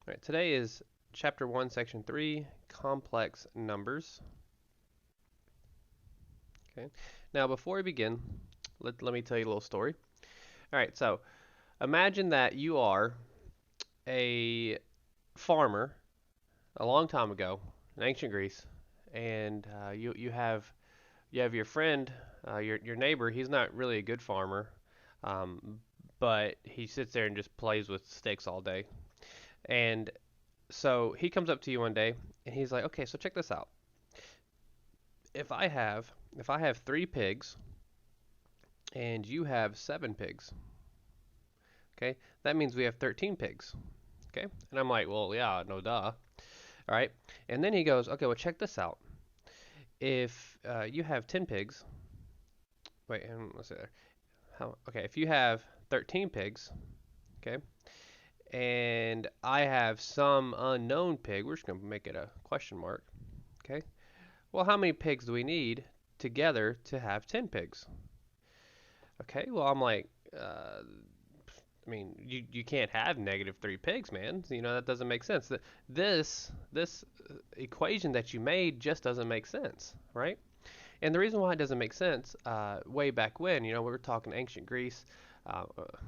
All right, today is Chapter 1, Section 3, Complex Numbers. Okay. Now, before we begin, let me tell you a little story. All right, so imagine that you are a farmer a long time ago in ancient Greece, and you have your friend, your neighbor. He's not really a good farmer, um, but he sits there and just plays with sticks all day. And so he comes up to you one day, and he's like, "Okay, so check this out. if I have if I have 3 pigs and you have 7 pigs, okay, that means we have 13 pigs, okay?" And I'm like, "Well, yeah, no duh." All right. And then he goes, "Okay, well, check this out. If you have 10 pigs, wait, and let's see there. Okay, if you have 13 pigs, okay, and I have some unknown pig, we're just going to make it a question mark, okay? Well, how many pigs do we need together to have 10 pigs?" Okay, well, I'm like, I mean, you can't have -3 pigs, man. You know, that doesn't make sense. This equation that you made just doesn't make sense, right? And the reason why it doesn't make sense, way back when, we were talking ancient Greece,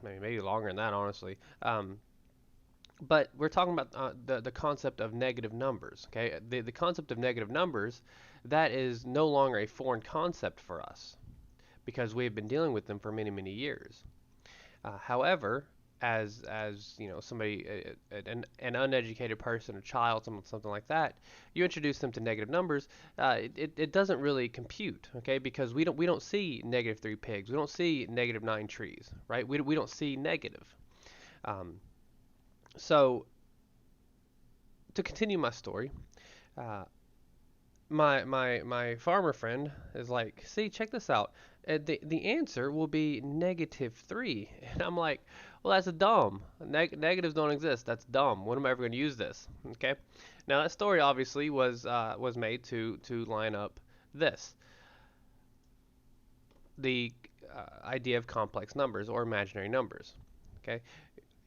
maybe longer than that, honestly. But we're talking about the concept of negative numbers. Okay, the concept of negative numbers, that is no longer a foreign concept for us because we have been dealing with them for many years. However, as you know, somebody, an uneducated person, a child, something like that, you introduce them to negative numbers, it doesn't really compute, okay? Because we don't see -3 pigs, we don't see -9 trees, right? We don't see negative. Um, so to continue my story, uh, my farmer friend is like, "See, check this out. The answer will be -3." And I'm like, "Well, that's dumb. Negatives don't exist. That's dumb. When am I ever going to use this?" Okay. Now that story obviously was made to line up this, the idea of complex numbers or imaginary numbers. Okay.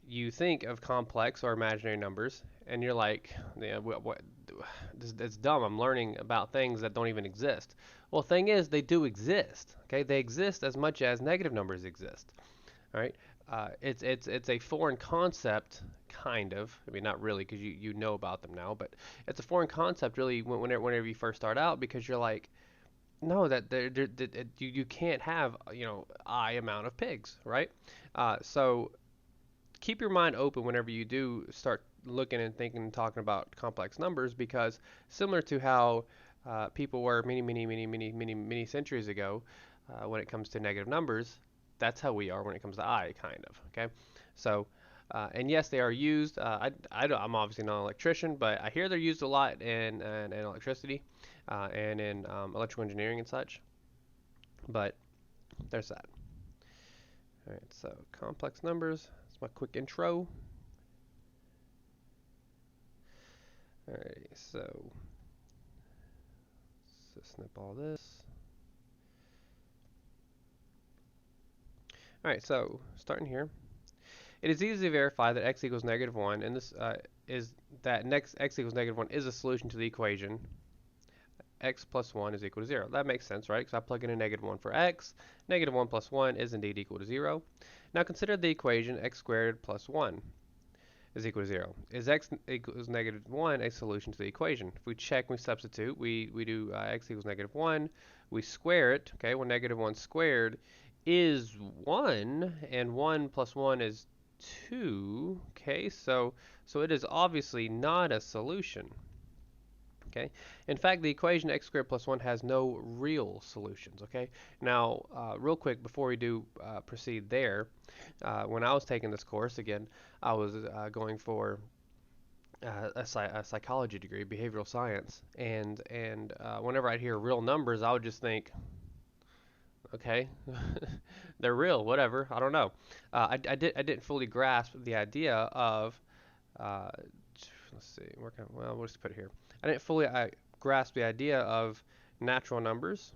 You think of complex or imaginary numbers, and you're like, "Yeah, what? It's dumb. I'm learning about things that don't even exist." Well, the thing is, they do exist. Okay, they exist as much as negative numbers exist. All right. It's a foreign concept, kind of. I mean, not really, because you know about them now, but it's a foreign concept, really, whenever you first start out, because you're like, no, you can't have I amount of pigs, right? So keep your mind open whenever you do start looking and thinking and talking about complex numbers, because similar to how people were many centuries ago, when it comes to negative numbers, that's how we are when it comes to I, kind of. Okay, so and yes, they are used. I'm obviously not an electrician, but I hear they're used a lot in electricity and in electrical engineering and such. But there's that. All right, so complex numbers. That's my quick intro. Alright, so let's snip all this. Alright, so starting here. It is easy to verify that x equals -1, and this is that next x equals -1 is a solution to the equation x plus 1 is equal to 0. That makes sense, right? Because I plug in a -1 for x. -1 plus 1 is indeed equal to 0. Now consider the equation x squared plus 1 is equal to 0. Is x equals -1 a solution to the equation? If we check, we substitute, we do x equals -1, we square it, okay, well -1 squared is 1, and 1 plus 1 is 2, okay, so it is obviously not a solution. Okay. In fact, the equation x squared plus 1 has no real solutions. Okay. Now, real quick before we do proceed there, when I was taking this course, again, I was going for a psychology degree, behavioral science, and whenever I'd hear real numbers, I would just think, okay, they're real, whatever. I don't know. I didn't fully grasp the idea of let's see, well, we'll just put it here. I didn't fully grasp the idea of natural numbers.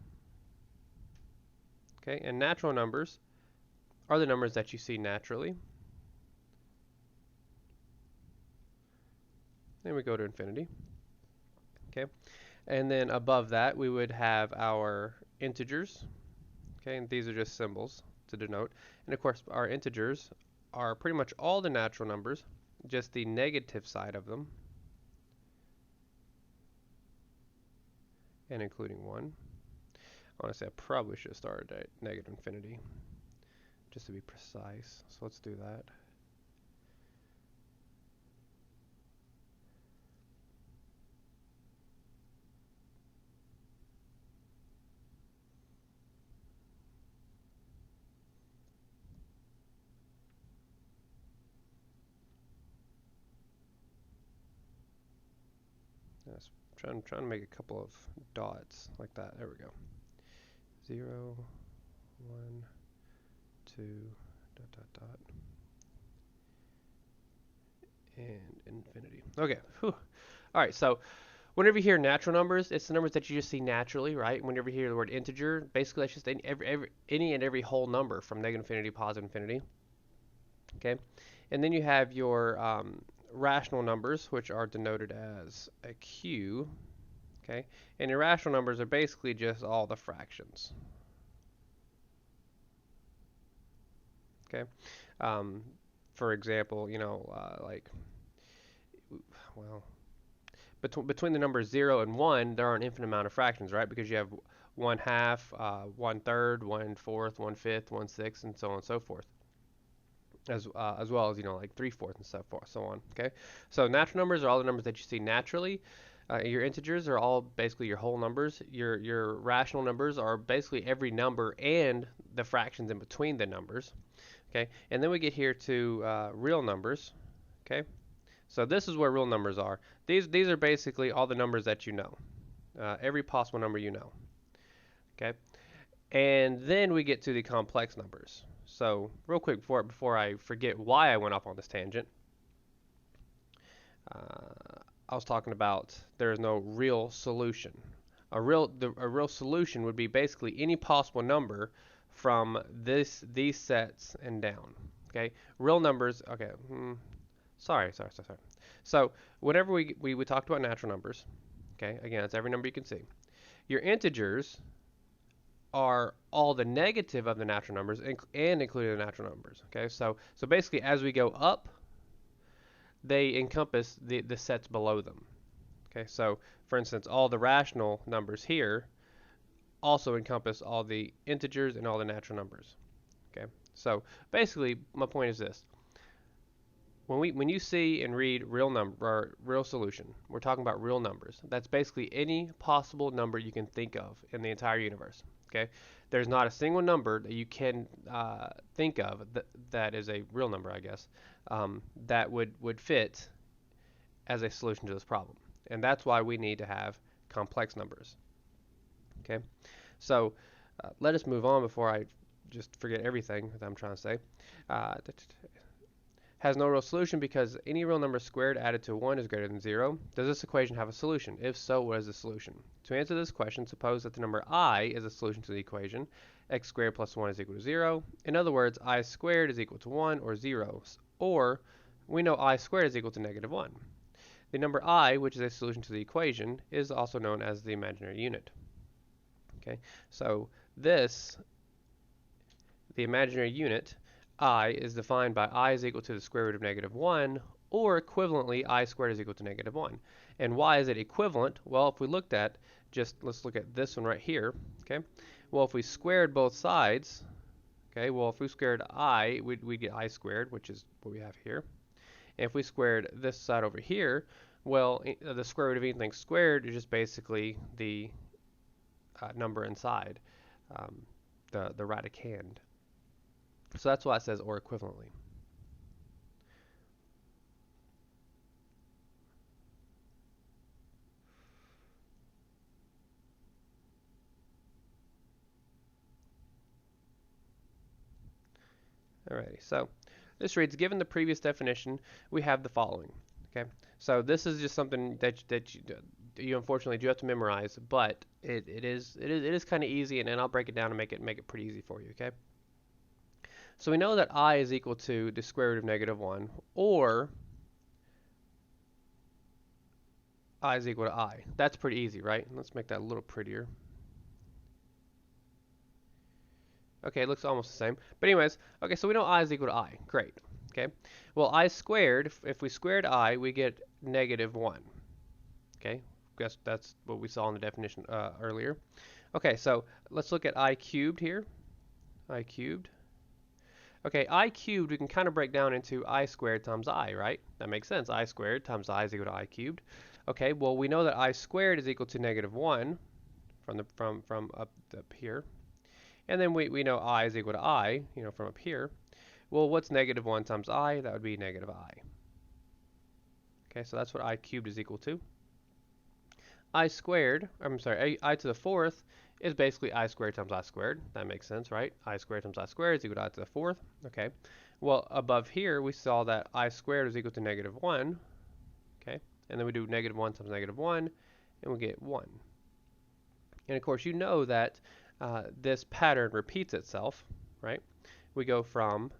Okay, and natural numbers are the numbers that you see naturally. and we go to infinity. Okay, and then above that we would have our integers. Okay, and these are just symbols to denote. And of course, our integers are pretty much all the natural numbers, just the negative side of them, and including 1. Honestly, I probably should have started at negative infinity, just to be precise. So let's do that. Yes, trying to make a couple of dots like that. There we go. 0, 1, 2, dot, dot, dot, and infinity. Okay. Whew. All right. So whenever you hear natural numbers, it's the numbers that you just see naturally, right? Whenever you hear the word integer, basically that's just any and every whole number from negative infinity to positive infinity. Okay. And then you have your rational numbers, which are denoted as a Q. Okay. And irrational numbers are basically just all the fractions. Okay. For example, like, well, between the numbers 0 and 1, there are an infinite amount of fractions, right? Because you have 1/2, 1/3, 1/4, 1/5, 1/6, and so on and so forth. As well as, like 3/4 and so on. Okay, so natural numbers are all the numbers that you see naturally. Your integers are all basically your whole numbers. Your rational numbers are basically every number and the fractions in between the numbers. Okay, and then we get here to real numbers. Okay, so this is where real numbers are. These are basically all the numbers that you know, every possible number you know. Okay, and then we get to the complex numbers. So real quick before I forget why I went off on this tangent, I was talking about there is no real solution. A real solution would be basically any possible number from these sets and down. Okay, real numbers. Okay, sorry. So whenever we talked about natural numbers, okay, again, it's every number you can see. Your integers are all the negative of the natural numbers and including the natural numbers. Okay, so basically as we go up, they encompass the sets below them. Okay, so for instance, all the rational numbers here also encompass all the integers and all the natural numbers. Okay, so basically my point is this: when you see and read real solution, we're talking about real numbers. That's basically any possible number you can think of in the entire universe. Okay, there's not a single number that you can think of that is a real number, I guess, that would fit as a solution to this problem. And that's why we need to have complex numbers. Okay, so let us move on before I just forget everything that I'm trying to say. Has no real solution because any real number squared added to 1 is greater than 0. Does this equation have a solution? If so, what is the solution? To answer this question, suppose that the number I is a solution to the equation x squared plus 1 is equal to 0. In other words, I squared is equal to 1 or 0. Or we know I squared is equal to negative 1. The number I, which is a solution to the equation, is also known as the imaginary unit. Okay, so the imaginary unit, I, is defined by I is equal to the square root of negative 1, or equivalently, I squared is equal to negative 1. And why is it equivalent? Well, if we looked at, let's look at this one right here, okay? Well, if we squared both sides, okay, well, if we squared I, we'd get I squared, which is what we have here. And if we squared this side over here, well, the square root of anything squared is just basically the number inside, the radicand. So that's why it says or equivalently. Alrighty, so this reads, given the previous definition, we have the following. Okay, so this is just something that you unfortunately do have to memorize, but it is kind of easy, and I'll break it down and make it pretty easy for you. Okay, so we know that I is equal to the square root of negative 1, or I is equal to I. That's pretty easy, right? Let's make that a little prettier. Okay, it looks almost the same. But anyways, okay, so we know I is equal to I. Great. Okay. Well, I squared, if we squared I, we get negative 1. Okay. Guess that's what we saw in the definition earlier. Okay, so let's look at I cubed here. I cubed. Okay, I cubed we can kind of break down into I squared times I, right? That makes sense. I squared times I is equal to I cubed. Okay, well we know that I squared is equal to negative 1 from up here. And then we know I is equal to I, from up here. Well, what's negative 1 times I? That would be negative I. Okay, so that's what I cubed is equal to. I squared, I'm sorry, I to the fourth is basically I squared times I squared. That makes sense, right? I squared times I squared is equal to I to the fourth. Okay. Well, above here, we saw that I squared is equal to negative 1. Okay. And then we do negative 1 times negative 1, and we get 1. And of course, you know that this pattern repeats itself, right? We go from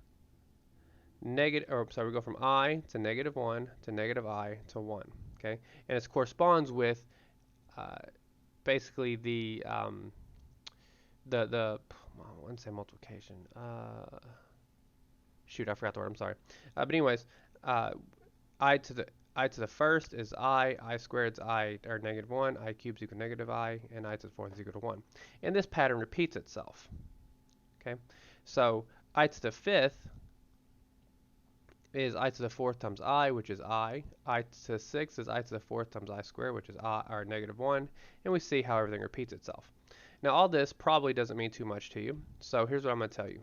we go from I to negative 1 to negative I to 1. Okay. And it corresponds with basically I wouldn't say multiplication. Shoot, I forgot the word. I'm sorry. But anyways, I to the first is I squared is I, or negative 1, I cubed is equal to negative I, and I to the fourth is equal to 1. And this pattern repeats itself. Okay, so I to the fifth is I to the fourth times I, which is I to the sixth is I to the fourth times I squared, which is I, or negative 1, and we see how everything repeats itself. Now all this probably doesn't mean too much to you, so here's what I'm going to tell you.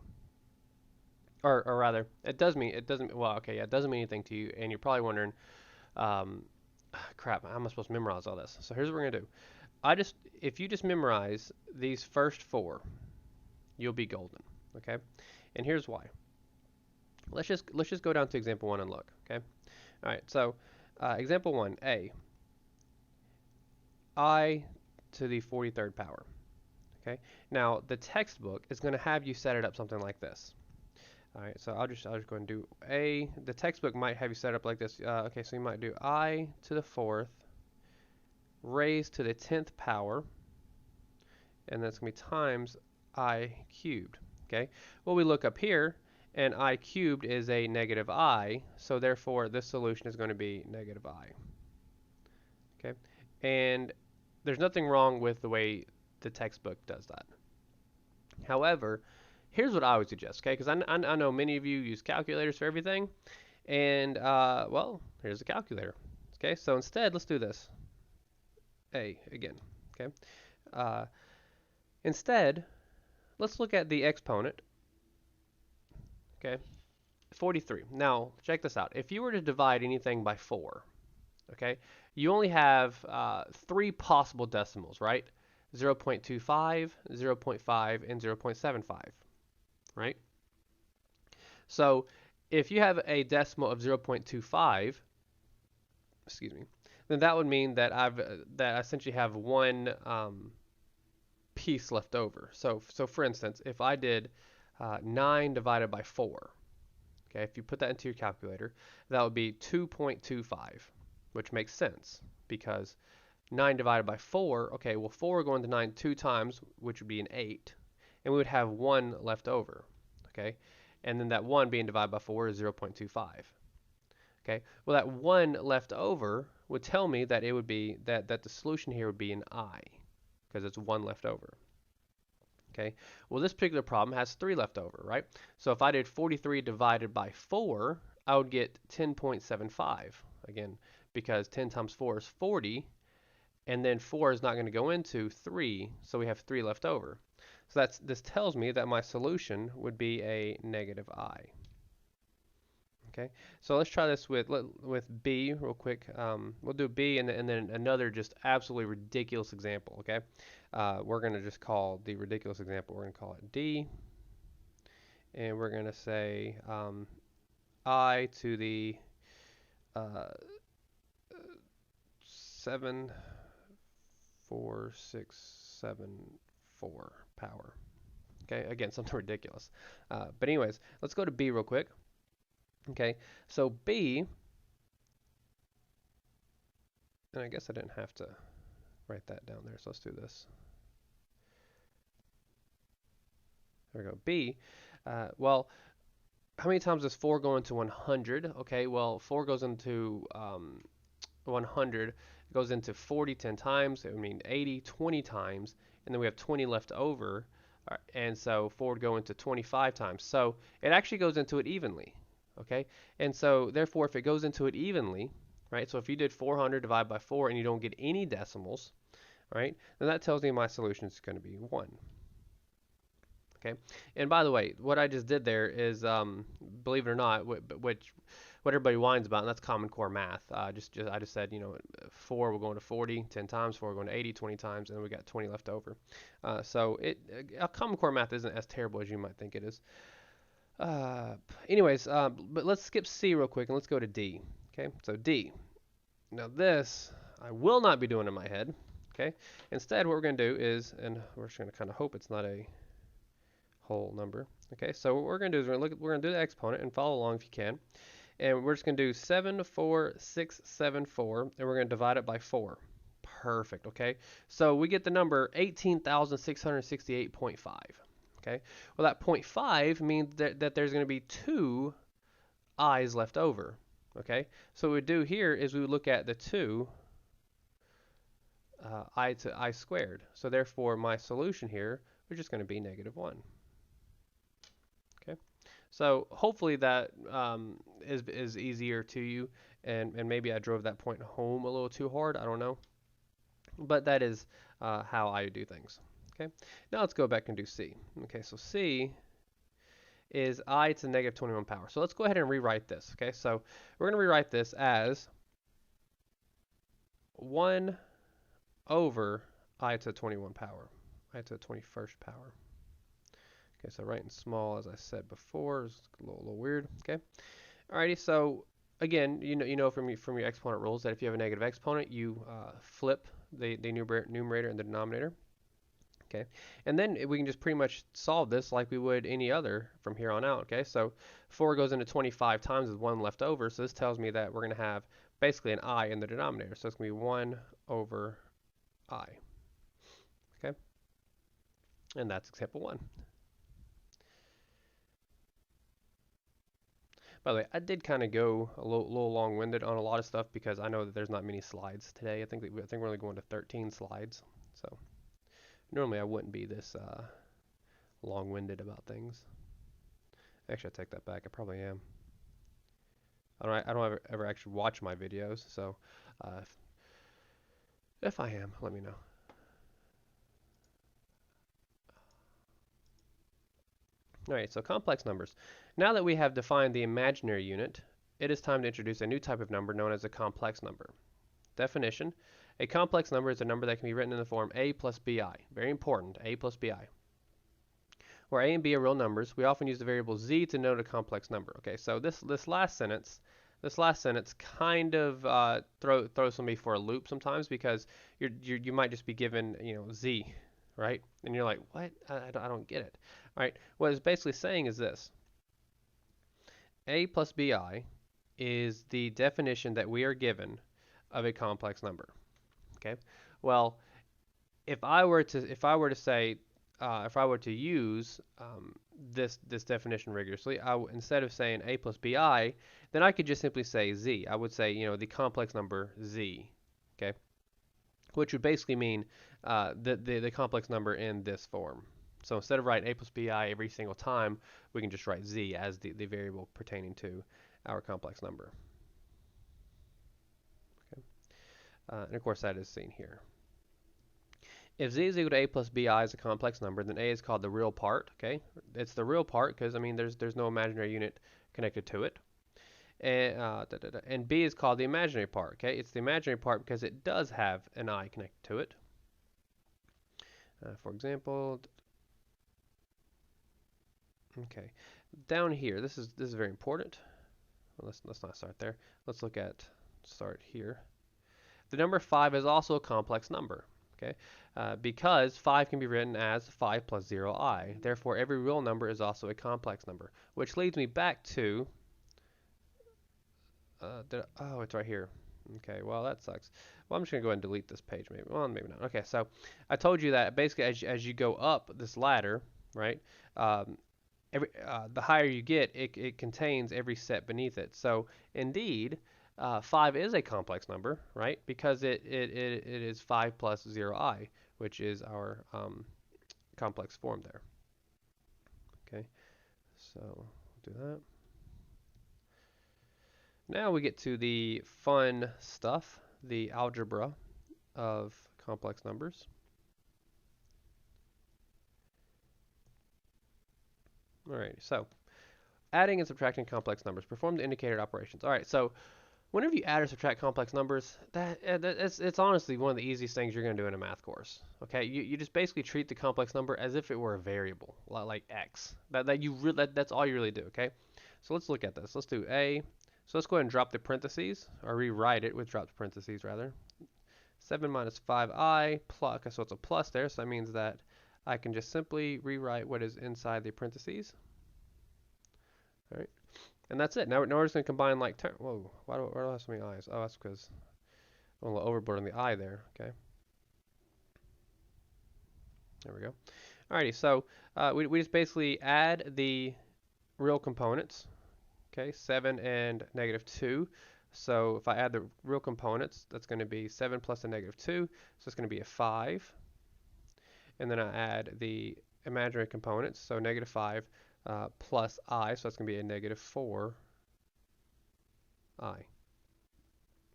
Or rather, it doesn't mean anything to you, and you're probably wondering, crap, how am I supposed to memorize all this? So here's what we're going to do. If you just memorize these first 4, you'll be golden, okay? And here's why. Let's just go down to example 1 and look, okay? All right, so example 1, A, I to the 43rd power, okay? Now, the textbook is going to have you set it up something like this. All right, so I'll just go and do A. The textbook might have you set up like this. Okay, so you might do I to the 4th raised to the 10th power, and that's going to be times I cubed, okay? Well, we look up here, and I cubed is a negative I, so therefore this solution is going to be negative I. Okay, and there's nothing wrong with the way the textbook does that. However, here's what I would suggest, okay, because I know many of you use calculators for everything, and well, here's a calculator. Okay, so instead, let's do this. A again, okay. Instead, let's look at the exponent. Okay, 43. Now, check this out. If you were to divide anything by 4, okay, you only have 3 possible decimals, right? 0.25, 0.5, and 0.75, right? So, if you have a decimal of 0.25, excuse me, then that would mean that I essentially have one piece left over. So for instance, if I did 9 divided by 4. Okay, if you put that into your calculator, that would be 2.25, which makes sense because 9 divided by 4, okay, well 4 going to 9 2 times, which would be an 8, and we would have 1 left over, okay? And then that 1 being divided by 4 is 0.25. Okay, well that 1 left over would tell me that it would be, that the solution here would be an I, because it's 1 left over. Okay, well this particular problem has 3 left over, right? So if I did 43 divided by 4, I would get 10.75, again, because 10 times 4 is 40, and then 4 is not going to go into 3, so we have 3 left over. So this tells me that my solution would be a negative I. Okay, so let's try this with B real quick. We'll do B and then another just absolutely ridiculous example, okay? We're going to just call the ridiculous example, we're going to call it D. And we're going to say I to the 7, 4, 6, 7, 4 power. Okay, again, something ridiculous. But anyways, let's go to B real quick. Okay, so B And I guess I didn't have to write that down there, so let's do this. There we go. B, well, how many times does 4 go into 100? Okay, well, 4 goes into 100. It goes into 40 10 times. It would mean 80 20 times. And then we have 20 left over. And so 4 would go into 25 times. So it actually goes into it evenly. Okay, and so therefore, if it goes into it evenly, right? So if you did 400 divided by 4 and you don't get any decimals, right? Then that tells me my solution is going to be 1. Okay, and by the way, what I just did there is, believe it or not, what everybody whines about, and that's Common Core math. I just said, 4 will go into 40 10 times, 4 will go into 80 20 times, and then we got 20 left over. So Common Core math isn't as terrible as you might think it is. Anyways, but let's skip C real quick and let's go to D. Okay, so D. Now this I will not be doing in my head. Okay, instead what we're going to do is, and we're just going to kind of hope it's not a whole number. Okay, so what we're going to do is we're going to do the exponent and follow along if you can. And we're just going to do 74674, and we're going to divide it by 4. Perfect, okay? So we get the number 18,668.5. Okay, well that 0.5 means that there's going to be 2 i's left over. Okay, so what we do here is we would look at the 2 I to I squared. So therefore my solution here is just going to be -1. Okay, so hopefully that is easier to you, and maybe I drove that point home a little too hard. I don't know, but that is how I do things. Okay, now let's go back and do C. Okay, so C is I to the -21 power. So let's go ahead and rewrite this. Okay, so we're going to rewrite this as 1 over I to the 21 power, I to the 21st power. Okay, so writing small, as I said before, is a little weird. Okay, alrighty. So again, you know from your exponent rules that if you have a negative exponent, you flip the numerator and the denominator. Okay, and then we can just pretty much solve this like we would any other from here on out. Okay, so 4 goes into 25 times with 1 left over, so this tells me that we're going to have basically an I in the denominator. So it's going to be 1 over I. Okay, and that's example 1. By the way, I did kind of go a little long-winded on a lot of stuff because I know that there's not many slides today. I think we're only going to 13 slides. So normally I wouldn't be this long-winded about things. Actually, I take that back. I probably am. I don't ever actually watch my videos, so if I am, let me know. Alright, so complex numbers. Now that we have defined the imaginary unit, it is time to introduce a new type of number known as a complex number. Definition: a complex number is a number that can be written in the form a plus bi. Very important, a plus bi. Where a and b are real numbers, we often use the variable z to denote a complex number. Okay, so this last sentence kind of throws somebody for a loop sometimes because you might just be given z, right? And you're like, what? I don't get it. All right, what it's basically saying is this: a plus bi is the definition that we are given of a complex number. Okay, well, if I were to use this definition rigorously, instead of saying a plus bi, then I could just simply say z. I would say the complex number z. Okay, which would basically mean the complex number in this form. So instead of writing a plus bi every single time, we can just write z as the variable pertaining to our complex number. Okay. And of course that is seen here. If z is equal to a plus bi as a complex number, then a is called the real part. Okay, it's the real part because there's no imaginary unit connected to it. And b is called the imaginary part. Okay, it's the imaginary part because it does have an I connected to it. For example, okay, down here, this is very important. Well, let's not start there. Let's start here. The number 5 is also a complex number. Okay, because 5 can be written as 5 plus 0i. Therefore, every real number is also a complex number, which leads me back to oh, it's right here. Okay, well that sucks. Well, I'm just gonna go ahead and delete this page, maybe. Well, maybe not. Okay, so I told you that basically as you go up this ladder, right? Um, the higher you get, it contains every set beneath it. So indeed, 5 is a complex number, right? Because it is 5 plus 0i, which is our complex form there. Okay, so we'll do that. Now we get to the fun stuff, the algebra of complex numbers. All right, so adding and subtracting complex numbers. Perform the indicated operations. All right, so whenever you add or subtract complex numbers, it's honestly one of the easiest things you're going to do in a math course. Okay, you just basically treat the complex number as if it were a variable, like x. That's all you really do. Okay, so let's look at this. Let's do a. So let's go ahead and drop the parentheses, or rewrite it with dropped parentheses rather. 7 minus 5i plus, okay, so it's a plus there, so that means that I can just simply rewrite what is inside the parentheses. All right. And that's it. Now we're just going to combine like terms. Whoa, why do I have so many i's? Oh, that's because I'm a little overboard on the I there. Okay. There we go. Alrighty, so we just basically add the real components. Okay, 7 and -2. So if I add the real components, that's going to be 7 plus a -2. So it's going to be a 5. And then I add the imaginary components. So -5 plus I. So that's going to be a -4i.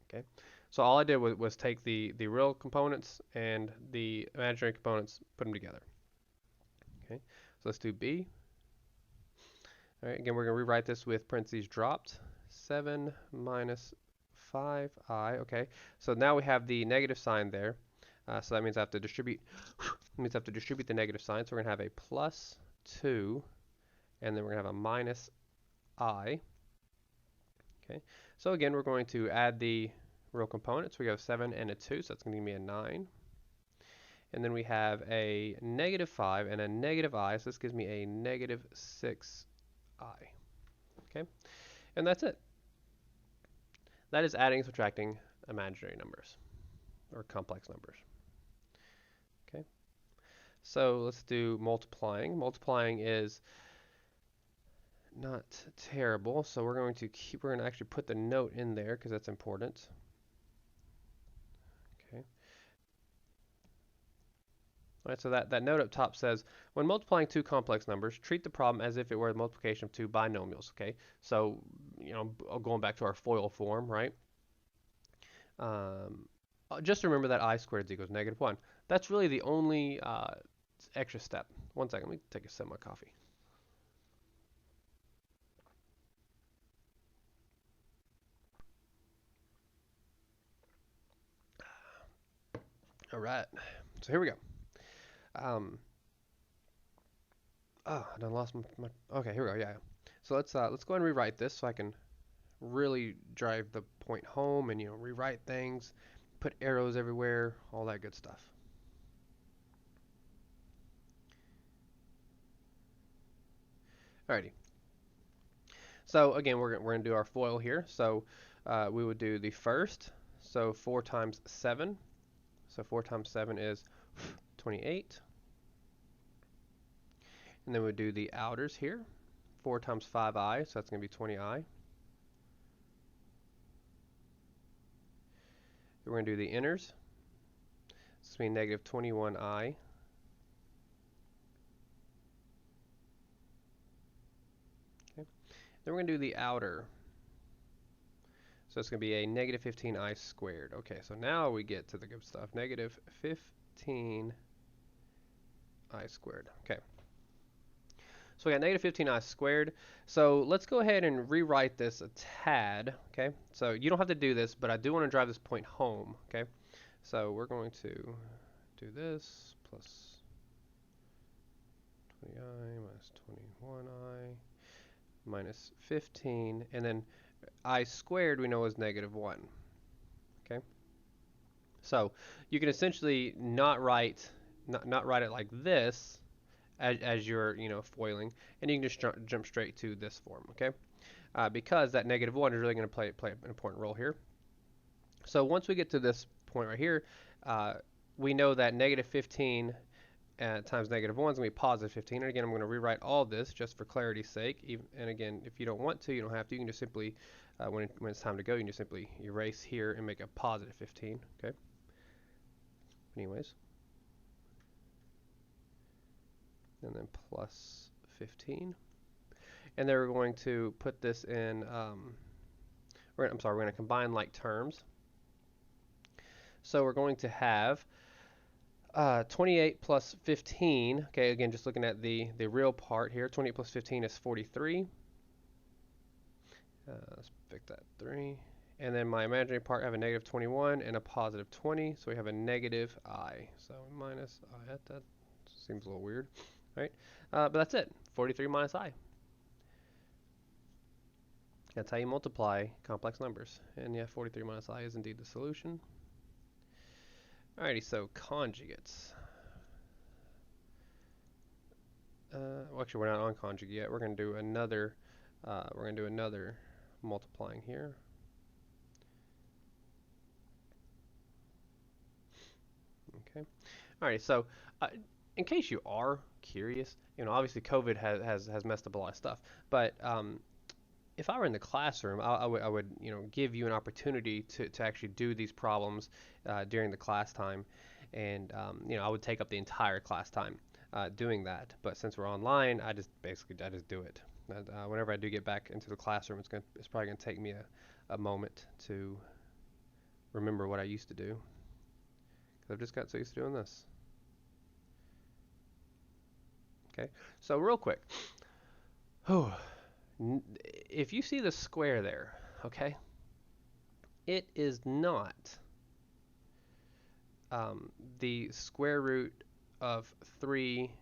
Okay, so all I did was take the real components and the imaginary components, put them together. Okay, so let's do B. All right, again, we're going to rewrite this with parentheses dropped. 7 minus 5i. Okay, so now we have the negative sign there. So that means I have to distribute. The negative sign. So we're going to have a plus 2, and then we're going to have a minus I. Okay, so again, we're going to add the real components. We have 7 and a 2, so that's going to give me a 9. And then we have a -5 and a negative I, so this gives me a -6i. Okay, and that's it. That is adding and subtracting imaginary numbers, or complex numbers. Okay, so let's do multiplying. Multiplying is not terrible, so we're going to actually put the note in there because that's important. Okay. All right, so that note up top says, when multiplying two complex numbers, treat the problem as if it were the multiplication of two binomials. Okay, so going back to our FOIL form, right? Just remember that I squared is equals -1. That's really the only extra step. One second, let me take a sip of my coffee. All right, so here we go. Oh, I done lost my. Okay, here we go. Yeah. So let's go ahead and rewrite this so I can really drive the point home and rewrite things, put arrows everywhere, all that good stuff. Alrighty. So again, we're going to do our FOIL here. So we would do the first. So 4 times 7. So 4 times 7 is 28. And then we do the outers here. 4 times 5i, so that's going to be 20i. We're going to do the inners. This is going to be -21i. Okay. Then we're going to do the outer. So it's going to be a -15i squared. Okay, so now we get to the good stuff. -15i squared. Okay. So we got -15i squared. So let's go ahead and rewrite this a tad. Okay. So you don't have to do this, but I do want to drive this point home. Okay. So we're going to do this plus 20i minus 21i minus 15, and then I squared we know is -1. Okay, so you can essentially not write it like this as you're foiling, and you can just jump straight to this form. Okay, because that -1 is really going to play an important role here. So once we get to this point right here, we know that negative 15 times negative 1 is going to be positive 15. And again, I'm going to rewrite all this just for clarity's sake. And again, if you don't want to, you don't have to. You can just simply, when it's time to go, you can just simply erase here and make a positive 15. Okay. Anyways. And then plus 15. And then we're going to put this in, we're going to combine like terms. So we're going to have 28 plus 15, okay, again, just looking at the real part here, 28 plus 15 is 43. Let's pick that 3. And then my imaginary part, I have a negative 21 and a positive 20, so we have a negative I. So minus I, that seems a little weird, right? But that's it, 43 minus I. That's how you multiply complex numbers. And yeah, 43 minus I is indeed the solution. Alrighty, so conjugates. Well, actually, we're not on conjugate yet. We're going to do another. Multiplying here. Okay. Alright, so in case you are curious, obviously COVID has messed up a lot of stuff, but if I were in the classroom, I would give you an opportunity to actually do these problems during the class time, and I would take up the entire class time doing that. But since we're online, I just do it. Whenever I do get back into the classroom, it's probably gonna take me a moment to remember what I used to do, because I've just got so used to doing this. Okay, so real quick. If you see the square there, okay, it is not the square root of 3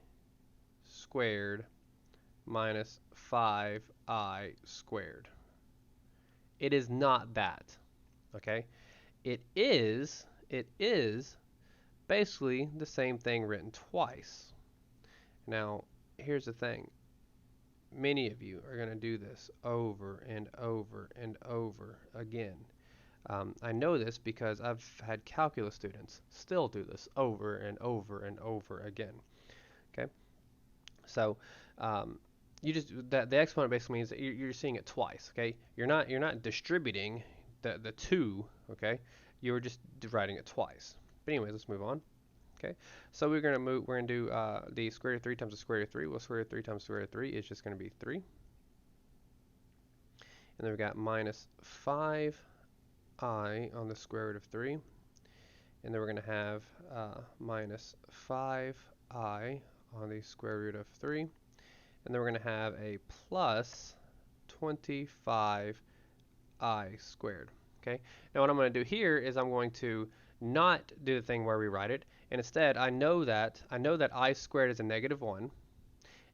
squared minus 5i squared. It is not that, okay? It is basically the same thing written twice. Now, here's the thing. Many of you are going to do this over and over and over again. I know this because I've had calculus students still do this over and over and over again. Okay, so the exponent basically means that you're seeing it twice. Okay, you're not distributing the 2. Okay, you're just writing it twice. But anyways, let's move on. Okay, so we're gonna do the square root of 3 times the square root of 3. Well, square root of 3 times square root of 3 is just gonna be 3. And then we've got minus 5i on the square root of 3. And then we're gonna have minus 5i on the square root of 3. And then we're gonna have a plus 25i squared. Okay, now what I'm gonna do here is I'm going to not do the thing where we write it, and instead I know that I squared is a negative 1, and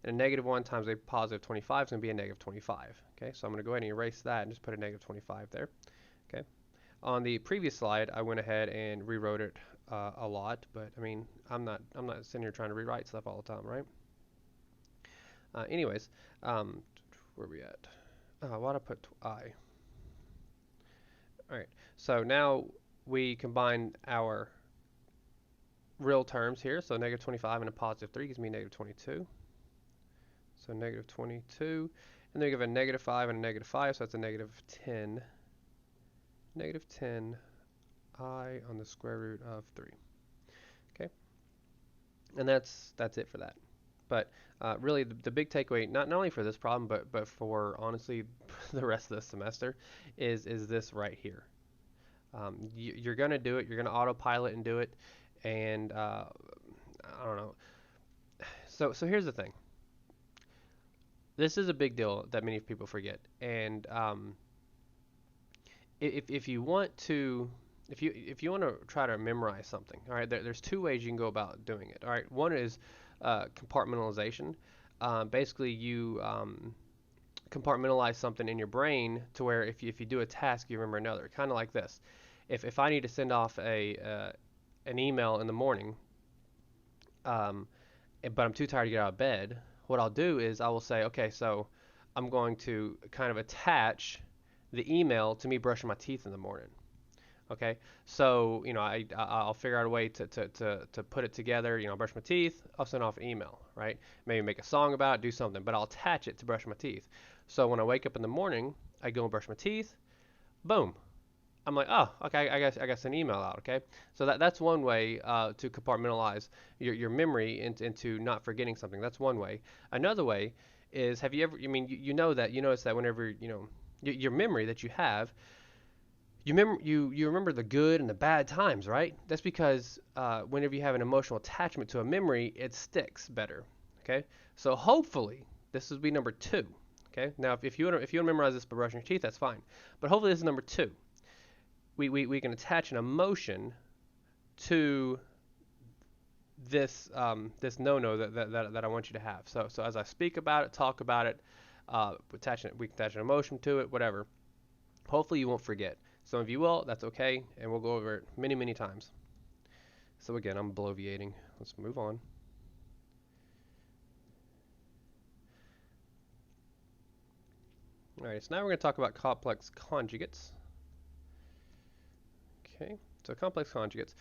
a negative 1 times a positive 25 is going to be a negative 25. Okay, so I'm going to go ahead and erase that and just put a negative 25 there. Okay, on the previous slide I went ahead and rewrote it a lot, but I mean I'm not sitting here trying to rewrite stuff all the time, right? Anyways, where are we at? Why'd I put I? All right, so now we combine our real terms here. So negative 25 and a positive 3 gives me negative 22. So negative 22. And then we give a negative 5 and a negative 5, so that's a negative 10. Negative 10 I on the square root of 3. Okay. And that's it for that. But really the big takeaway, not only for this problem, but for honestly the rest of the semester, is this right here. You're going to do it. You're going to autopilot and do it. And I don't know. So here's the thing. This is a big deal that many people forget. And if you want to try to memorize something, all right, there's 2 ways you can go about doing it. All right, one is compartmentalization. Basically, you compartmentalize something in your brain to where if you do a task, you remember another. Kind of like this. If I need to send off an email in the morning, but I'm too tired to get out of bed, what I'll do is I will say, okay, so I'm going to kind of attach the email to me brushing my teeth in the morning. Okay, so I'll figure out a way to put it together. Brush my teeth. I'll send off an email, right? Maybe make a song about it, do something, but I'll attach it to brush my teeth. So when I wake up in the morning, I go and brush my teeth. Boom. I'm like, oh, okay, I guess an email out. Okay, so that's one way to compartmentalize your memory into not forgetting something. That's one way. Another way is, have you ever? I mean, you know that you notice that whenever your memory that you have, you remember the good and the bad times, right? That's because whenever you have an emotional attachment to a memory, it sticks better. Okay, so hopefully this will be number two. Okay, now if you want to memorize this by brushing your teeth, that's fine. But hopefully this is number two. We can attach an emotion to this no-no that I want you to have. So as I speak about it, talk about it, we can attach an emotion to it, whatever. Hopefully you won't forget. Some of you will, that's okay, and we'll go over it many, many times. So again, I'm bloviating. Let's move on. All right, so now we're going to talk about complex conjugates. Okay, so complex conjugates.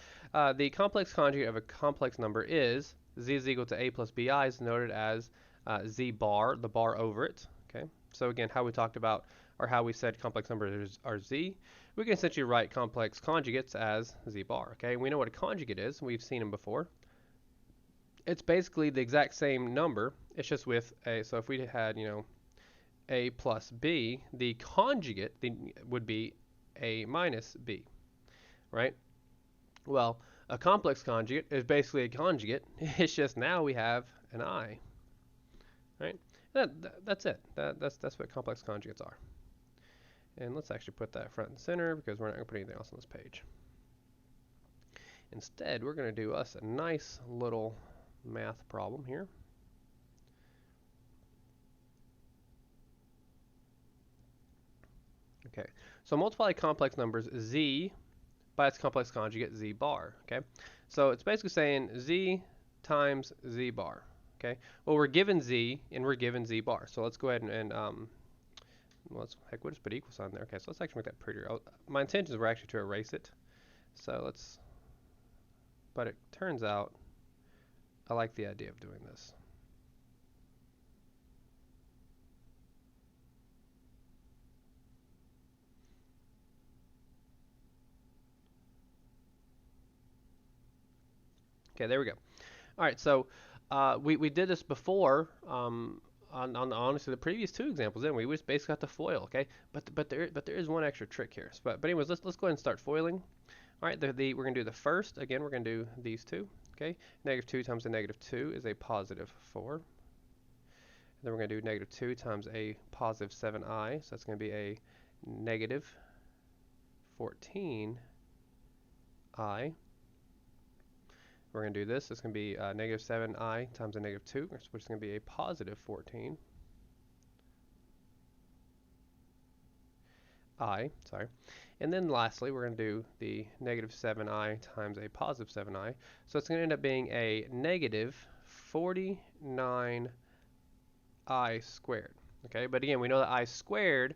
The complex conjugate of a complex number is z is equal to a plus bi is noted as z bar, the bar over it. Okay, so again, how we talked about, or how we said complex numbers are z, we can essentially write complex conjugates as z bar. Okay, we know what a conjugate is. We've seen them before. It's basically the exact same number. It's just with a, so if we had, a plus b, the conjugate would be a minus b, right? Well, a complex conjugate is basically a conjugate. It's just now we have an I, right? That's it. That's what complex conjugates are. And let's actually put that front and center because we're not going to put anything else on this page. Instead, we're going to do us a nice little math problem here. Okay, so multiply complex numbers z by its complex conjugate z bar. Okay, so it's basically saying z times z bar. Okay, well, we're given z and we're given z bar, so let's go ahead and well, we'll just put equal sign there. Okay, so let's actually make that prettier. My intentions were actually to erase it, so but it turns out I like the idea of doing this. Okay, there we go. All right, so we did this before on honestly the previous two examples, didn't we? We just basically got to FOIL, okay? But there is one extra trick here. But anyways, let's go ahead and start foiling. All right, we're gonna do the first. Again, we're gonna do these two. Okay, -2 times a -2 is a +4. Then we're gonna do -2 times a +7i, so that's gonna be a -14i. We're going to do this. It's going to be -7i times a -2, which is going to be a +14i. Sorry. And then lastly, we're going to do the -7i times a +7i. So it's going to end up being a -49i squared. Okay, but again, we know that I squared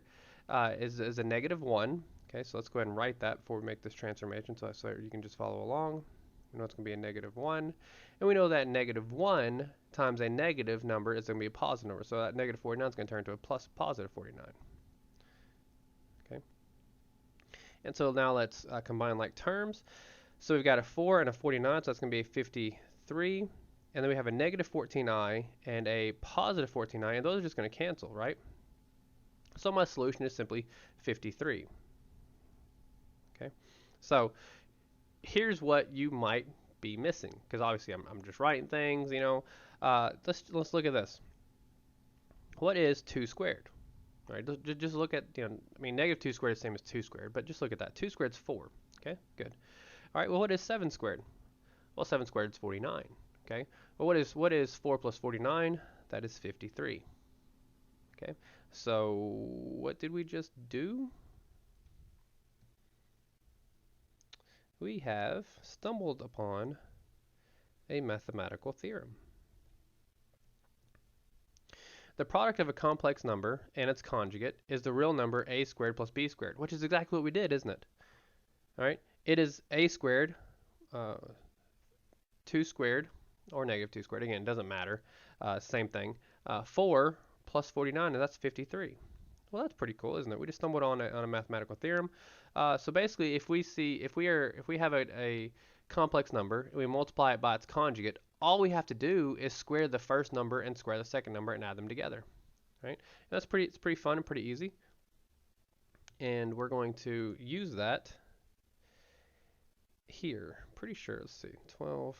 is a -1. Okay, so let's go ahead and write that before we make this transformation so you can just follow along. We know it's going to be a -1, and we know that -1 times a negative number is going to be a positive number, so that -49 is going to turn into a +49. Okay, and so now let's combine like terms. So we've got a 4 and a 49, so that's going to be a 53, and then we have a -14i and a +14i, and those are just going to cancel, right? So my solution is simply 53. Okay, so here's what you might be missing, because obviously I'm just writing things, let's look at this. What is 2 squared? All right, just look at, I mean, -2 squared is the same as 2 squared, but just look at that. 2 squared is 4. Okay, good. All right, well, what is 7 squared? Well, 7 squared is 49. Okay, well, what is 4 plus 49? That is 53. Okay, so what did we just do? We have stumbled upon a mathematical theorem. The product of a complex number and its conjugate is the real number a squared plus b squared, which is exactly what we did, isn't it? All right, it is a squared, uh, 2 squared, or negative 2 squared. Again, it doesn't matter. Same thing. 4 plus 49, and that's 53. Well, that's pretty cool, isn't it? We just stumbled on a mathematical theorem. So basically, if we have a complex number and we multiply it by its conjugate, all we have to do is square the first number and square the second number and add them together, right? And it's pretty fun and pretty easy. And we're going to use that here. Pretty sure. Let's see. 12.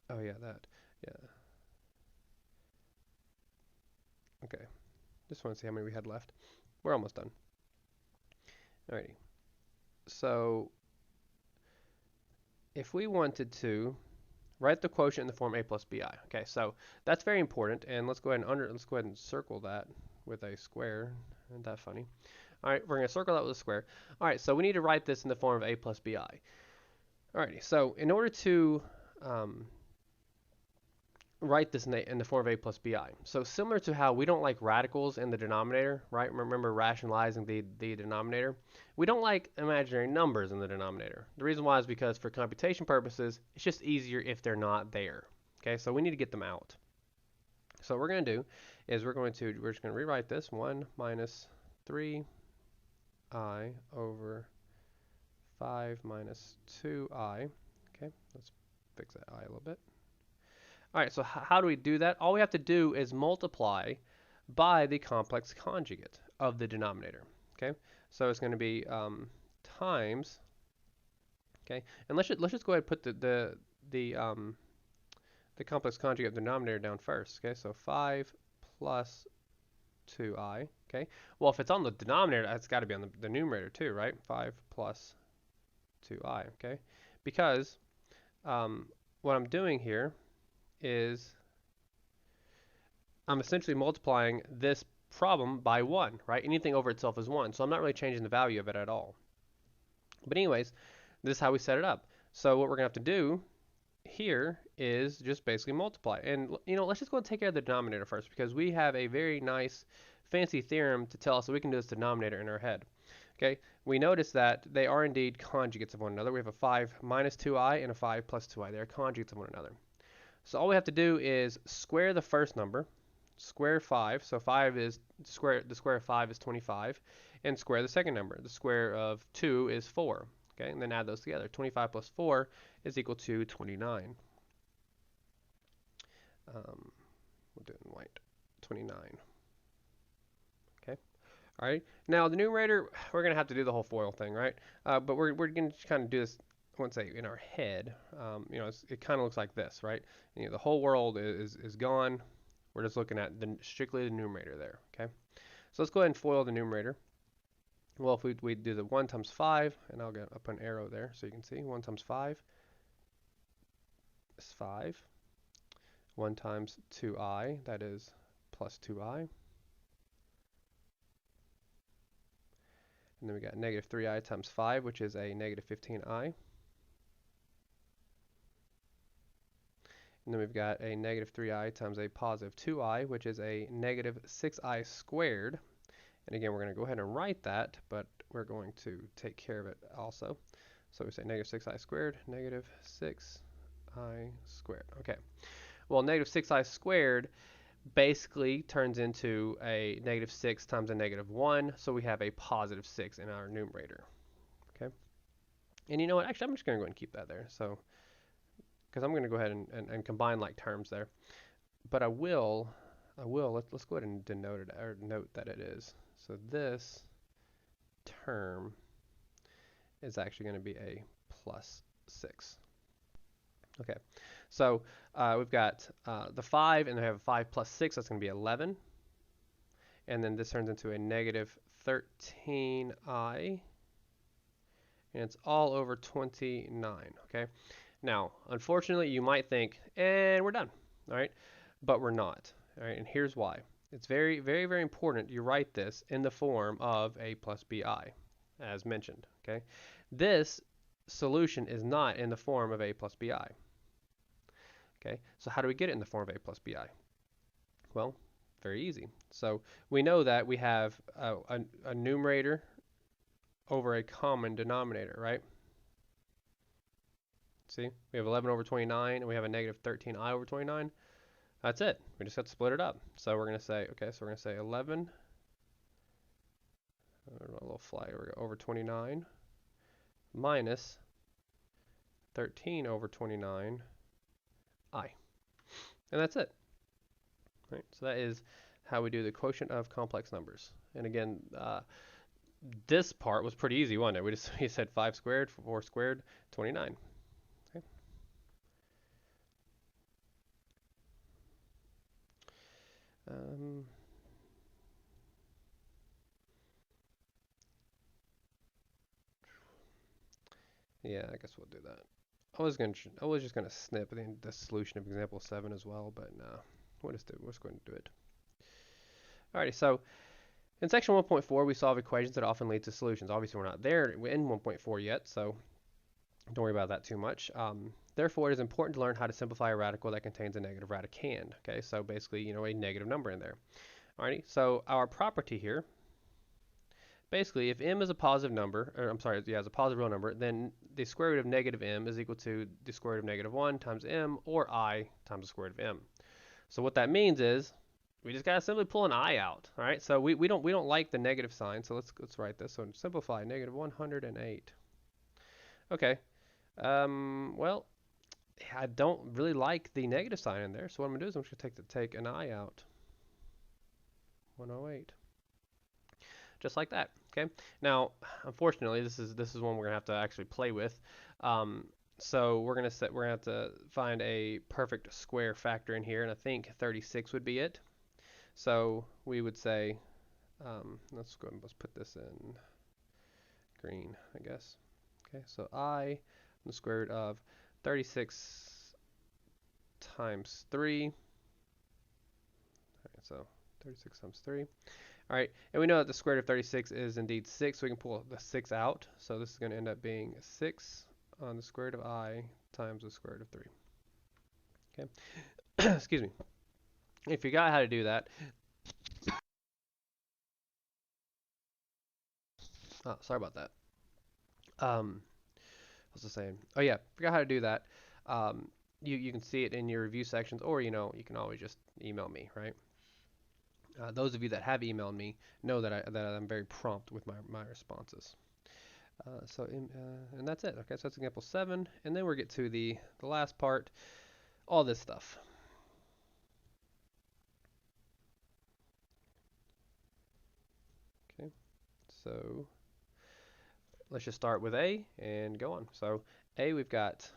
Oh yeah, that. Yeah. Okay. Just want to see how many we had left. We're almost done. Alrighty. So if we wanted to write the quotient in the form a plus bi. Okay, so that's very important, and let's go ahead and circle that with a square. Isn't that funny? All right, we're going to circle that with a square. All right, so we need to write this in the form of a plus bi. Alrighty, so in order to write this in the form of a plus bi. So similar to how we don't like radicals in the denominator, right? Remember rationalizing the denominator? We don't like imaginary numbers in the denominator. The reason why is because for computation purposes, it's just easier if they're not there. Okay, so we need to get them out. So what we're going to do is we're just going to rewrite this 1 minus 3i over 5 minus 2i. Okay, let's fix that I a little bit. All right, so how do we do that? All we have to do is multiply by the complex conjugate of the denominator. Okay, so it's going to be times. Okay, and let's just go ahead and put the complex conjugate of the denominator down first. Okay, so 5 plus 2i. Okay, well if it's on the denominator, it's got to be on the numerator too, right? 5 plus 2i. Okay, because what I'm doing here is I'm essentially multiplying this problem by 1, right? Anything over itself is 1, so I'm not really changing the value of it at all. But anyways, this is how we set it up. So what we're going to have to do here is just basically multiply. And, let's just go and take care of the denominator first, because we have a very nice fancy theorem to tell us that we can do this denominator in our head. Okay, we notice that they are indeed conjugates of one another. We have a 5 minus 2i and a 5 plus 2i. They are conjugates of one another. So all we have to do is square the first number, square 5. So 5 is the square of 5 is 25, and square the second number. The square of 2 is 4. Okay, and then add those together. 25 plus 4 is equal to 29. We'll do it in white. 29. Okay. All right. Now the numerator, we're gonna have to do the whole FOIL thing, right? But we're gonna kind of do this. I won't say in our head. It kind of looks like this, right? And, the whole world is gone. We're just looking at strictly the numerator there. Okay. So let's go ahead and FOIL the numerator. Well, if we do the 1 times 5, and I'll get up an arrow there so you can see 1 times 5 is 5. 1 times 2i, that is plus 2i. And then we got negative 3i times 5, which is a negative 15i. And then we've got a negative 3i times a positive 2i, which is a negative 6i squared. And again, we're going to go ahead and write that, but we're going to take care of it also. So we say negative 6i squared, negative 6i squared. Okay. Well, negative 6i squared basically turns into a negative 6 times a negative 1, so we have a positive 6 in our numerator. Okay. And you know what? Actually, I'm just going to go ahead and keep that there. So, because I'm going to go ahead and combine like terms there. But let's go ahead and denote it, or note that it is. So this term is actually going to be a plus 6. Okay, so we've got the 5, and then we have a 5 plus 6, that's going to be 11. And then this turns into a negative 13i, and it's all over 29, okay? Now, unfortunately, you might think, and we're done, all right? But we're not, all right? And here's why. It's very, very, very important you write this in the form of a plus bi, as mentioned, okay? This solution is not in the form of a plus bi. Okay, so how do we get it in the form of a plus bi? Well, Very easy. So we know that we have a numerator over a common denominator, right? See, we have 11 over 29, and we have a negative 13i over 29. That's it. We just have to split it up. So we're going to say, okay, so we're going to say 11, a little fly over 29, minus 13 over 29i. And that's it. Right? So that is how we do the quotient of complex numbers. And again, this part was pretty easy, wasn't it? We said 5 squared, 4 squared, 29. Okay. Yeah, I guess we'll do that. I was just gonna snip the solution of example 7 as well, but no, we're just going to do it. Alrighty, so in section 1.4 we solve equations that often lead to solutions. Obviously we're not there in 1.4 yet, so don't worry about that too much. Therefore, it is important to learn how to simplify a radical that contains a negative radicand. Okay, so basically, a negative number in there. Alrighty, so our property here, basically, if m is a positive number, or I'm sorry, yeah, it's a positive real number, then the square root of negative m is equal to the square root of negative 1 times m, or I times the square root of m. So what that means is, we just gotta simply pull an I out. All right, so we don't like the negative sign, so let's write this. So simplify negative 108. Okay. Well, I don't really like the negative sign in there, so what I'm gonna do is I'm just gonna take an I out. 108. Just like that. Okay. Now, unfortunately, this is one we're gonna have to actually play with. So we're gonna have to find a perfect square factor in here, and I think 36 would be it. So we would say, let's put this in green, I guess. Okay. So I the square root of 36 times 3. All right, so 36 times 3. All right, and we know that the square root of 36 is indeed 6, so we can pull the 6 out. So this is going to end up being 6 on the square root of I times the square root of 3. Okay, excuse me. If you forgot how to do that, oh, sorry about that. What's the saying? Oh yeah, forgot how to do that. You can see it in your review sections, or you can always just email me, right? Those of you that have emailed me know that I'm very prompt with my responses. And that's it. Okay, so that's example 7, and then we get to the last part, all this stuff. Okay, so let's just start with A and go on. So A, we've got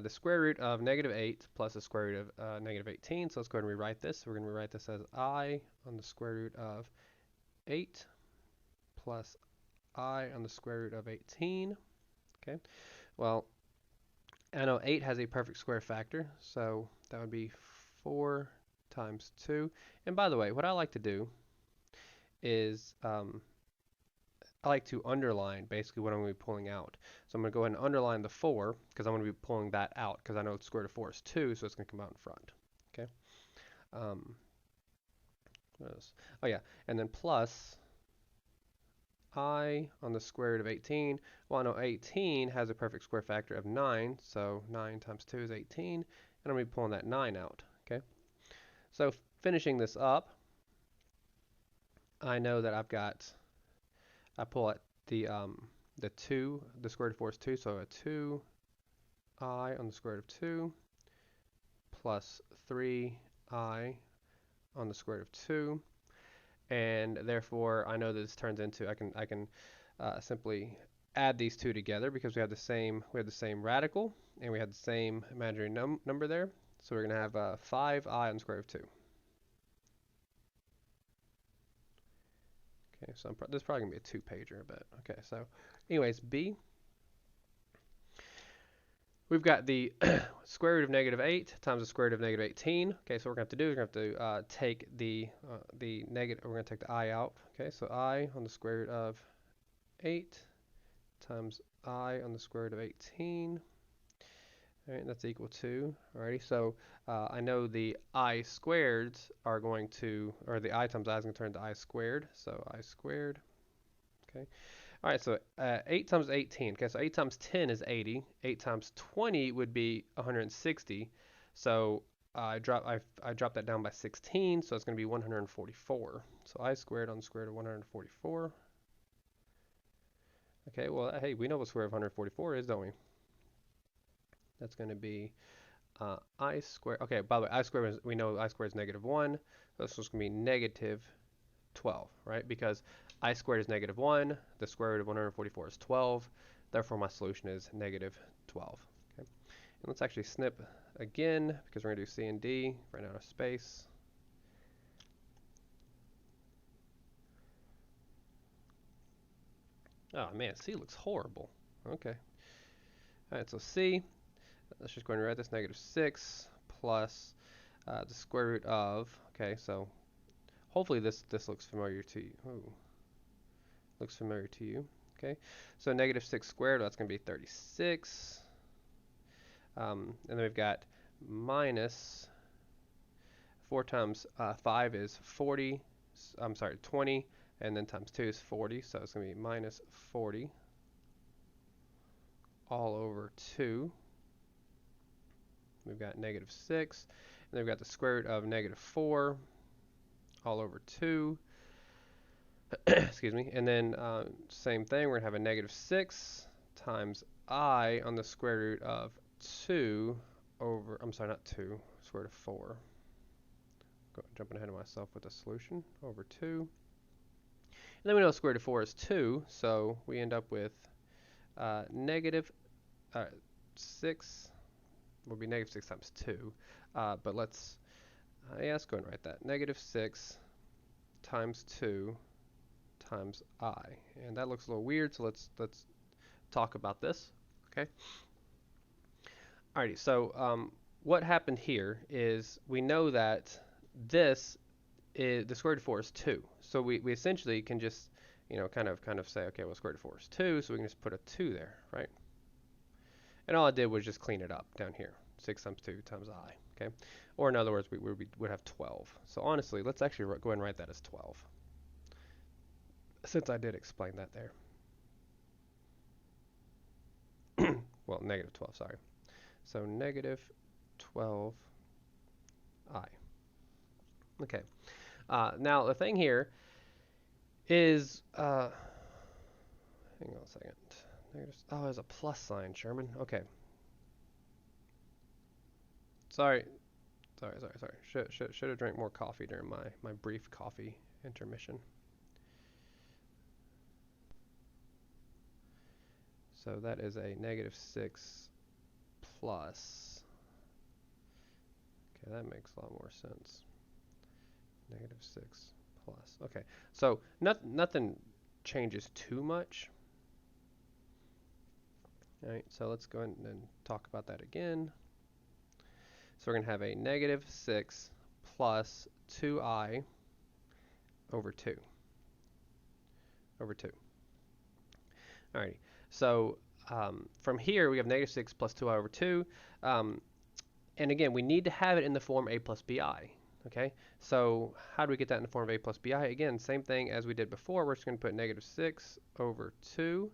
the square root of negative 8 plus the square root of negative 18. So let's go ahead and rewrite this. We're going to rewrite this as I on the square root of 8 plus I on the square root of 18. Okay, well, I know 8 has a perfect square factor, so that would be 4 times 2. And by the way, what I like to do is I like to underline basically what I'm going to be pulling out. So I'm going to go ahead and underline the 4 because I'm going to be pulling that out because I know the square root of 4 is 2, so it's going to come out in front. Okay. What else? Oh yeah, and then plus I on the square root of 18. Well, I know 18 has a perfect square factor of 9, so 9 times 2 is 18, and I'm going to be pulling that 9 out. Okay. So finishing this up, I know that I pull at the 2, the square root of 4 is 2, so a 2i on the square root of 2 plus 3i on the square root of 2, and therefore I know that this turns into, I can simply add these two together because we have the same radical and we have the same imaginary number there, so we're going to have 5i on the square root of 2. Okay, so this is probably going to be a 2-pager, but okay, so anyways, B, we've got the square root of negative 8 times the square root of negative 18. Okay, so what we're going to have to do is we're going to have to take the negative, we're going to take the I out. Okay, so I on the square root of 8 times I on the square root of 18. All right, that's equal to, alrighty, so I know the I squareds are going to, or the I times I is going to turn to I squared, so I squared, okay. All right, so 8 times 18, okay, so 8 times 10 is 80, 8 times 20 would be 160, so I dropped that down by 16, so it's going to be 144. So I squared on the square root of 144. Okay, well, hey, we know what square root of 144 is, don't we? That's going to be I squared. Okay, by the way, I squared is, we know I squared is -1. So this is going to be negative 12, right? Because I squared is -1. The square root of 144 is 12. Therefore, my solution is -12. Okay, and let's actually snip again because we're going to do C and D. Ran out of space. Oh man, C looks horrible. Okay. All right, so C. Let's just go ahead and write this -6 plus the square root of. Okay, so hopefully this looks familiar to you. Ooh, looks familiar to you. Okay, so -6 squared, that's going to be 36. And then we've got minus 4 times 5 is 40. I'm sorry, 20, and then times 2 is 40, so it's going to be minus 40 all over 2. We've got -6, and then we've got the square root of -4 all over 2. Excuse me, and then same thing, we're going to have a -6 times I on the square root of 2 over, I'm sorry, not 2, square root of 4. Jumping ahead of myself with the solution, over 2. And then we know the square root of 4 is 2, so we end up with negative 6, will be -6 times 2. But let's go ahead and write that. -6 times 2 times I. And that looks a little weird, so let's talk about this. Okay. Alrighty, so what happened here is we know that this is the square root of 4 is 2. So we essentially can just, kind of say, okay, well, square root of 4 is 2, so we can just put a 2 there, right? And all I did was just clean it up down here. 6 times 2 times I, okay? Or in other words, we would have 12. So honestly, let's actually go ahead and write that as 12. Since I did explain that there. Well, -12, sorry. So -12 I. Okay. Now the thing here is, hang on a second. Oh, there's a plus sign, Sherman. Okay. Sorry. Should have drank more coffee during my brief coffee intermission. So that is a -6 plus. Okay, that makes a lot more sense. -6 plus. Okay, so nothing changes too much. All right, so let's go ahead and talk about that again. So we're going to have a -6 plus 2I over 2. Over 2. Alrighty, so from here we have -6 plus 2I over 2. And again, we need to have it in the form a plus bi. Okay, so how do we get that in the form of a plus bi? Again, same thing as we did before. We're just going to put -6 over 2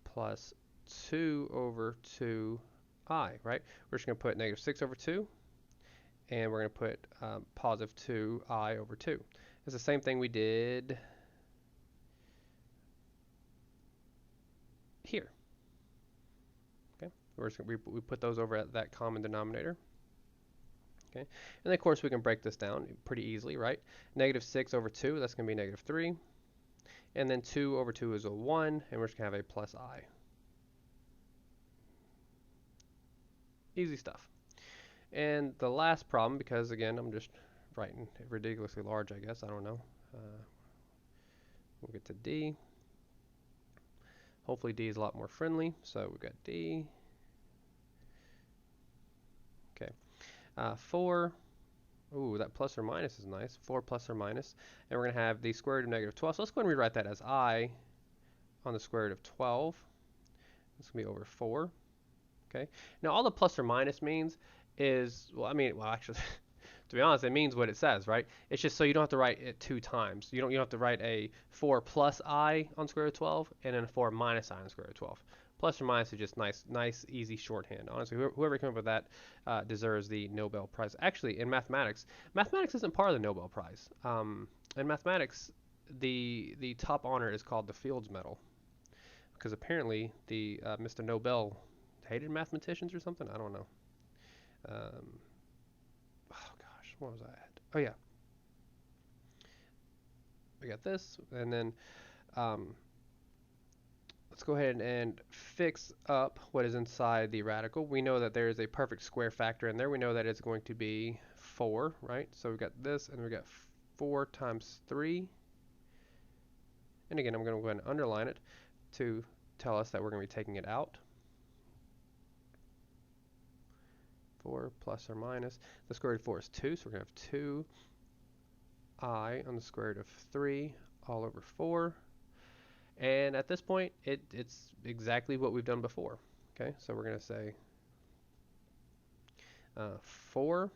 plus 2 over 2I, right? We're just going to put -6 over 2, and we're going to put positive 2I over 2. It's the same thing we did here. Okay, we put those over at that common denominator. Okay, and then of course we can break this down pretty easily, right? -6 over 2, that's going to be -3. And then 2 over 2 is a 1, and we're just going to have a plus I. Easy stuff. And the last problem, because again, I'm just writing ridiculously large, I guess, I don't know. We'll get to D. Hopefully D is a lot more friendly, so we've got D. Okay, 4. Ooh, that plus or minus is nice. 4 plus or minus. And we're going to have the square root of -12. So let's go ahead and rewrite that as I on the square root of 12. It's going to be over 4. Okay. Now all the plus or minus means is, well, I mean, well, actually, to be honest, it means what it says, right? It's just so you don't have to write it two times. You don't have to write a 4 plus I on square root of 12 and then a 4 minus I on square root of 12. Plus or minus is just nice, easy shorthand. Honestly, whoever came up with that deserves the Nobel Prize. Actually, in mathematics isn't part of the Nobel Prize. In mathematics, the top honor is called the Fields Medal because apparently the Mr. Nobel hated mathematicians or something. I don't know. Um, oh gosh, what was I at? Oh yeah, we got this, and then um, let's go ahead and fix up what is inside the radical. We know that there is a perfect square factor in there. We know that it's going to be 4, right? So we've got this, and we've got 4 times 3. And again, I'm going to go ahead and underline it to tell us that we're going to be taking it out. 4 plus or minus. The square root of 4 is 2, so we're going to have 2i on the square root of 3 all over 4. And at this point, it's exactly what we've done before. Okay, so we're going to say 4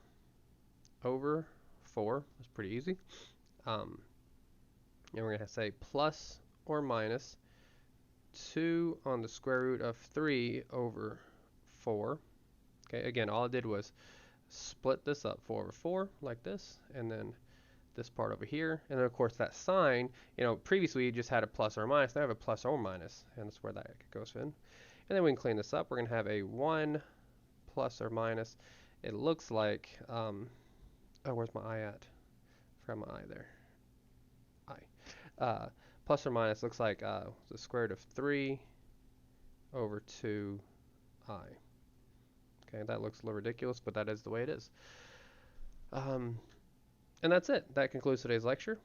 over 4. That's pretty easy. And we're going to say plus or minus 2 on the square root of 3 over 4. Okay, again, all I did was split this up 4 over 4 like this, and then this part over here, and then of course that sign, previously you just had a plus or a minus, now I have a plus or minus, and that's where that goes in. And then we can clean this up. We're going to have a 1 plus or minus. It looks like, oh, where's my I at? Forgot my I there. I. Plus or minus looks like the square root of 3 over 2i. Okay, that looks a little ridiculous, but that is the way it is. And that's it. That concludes today's lecture.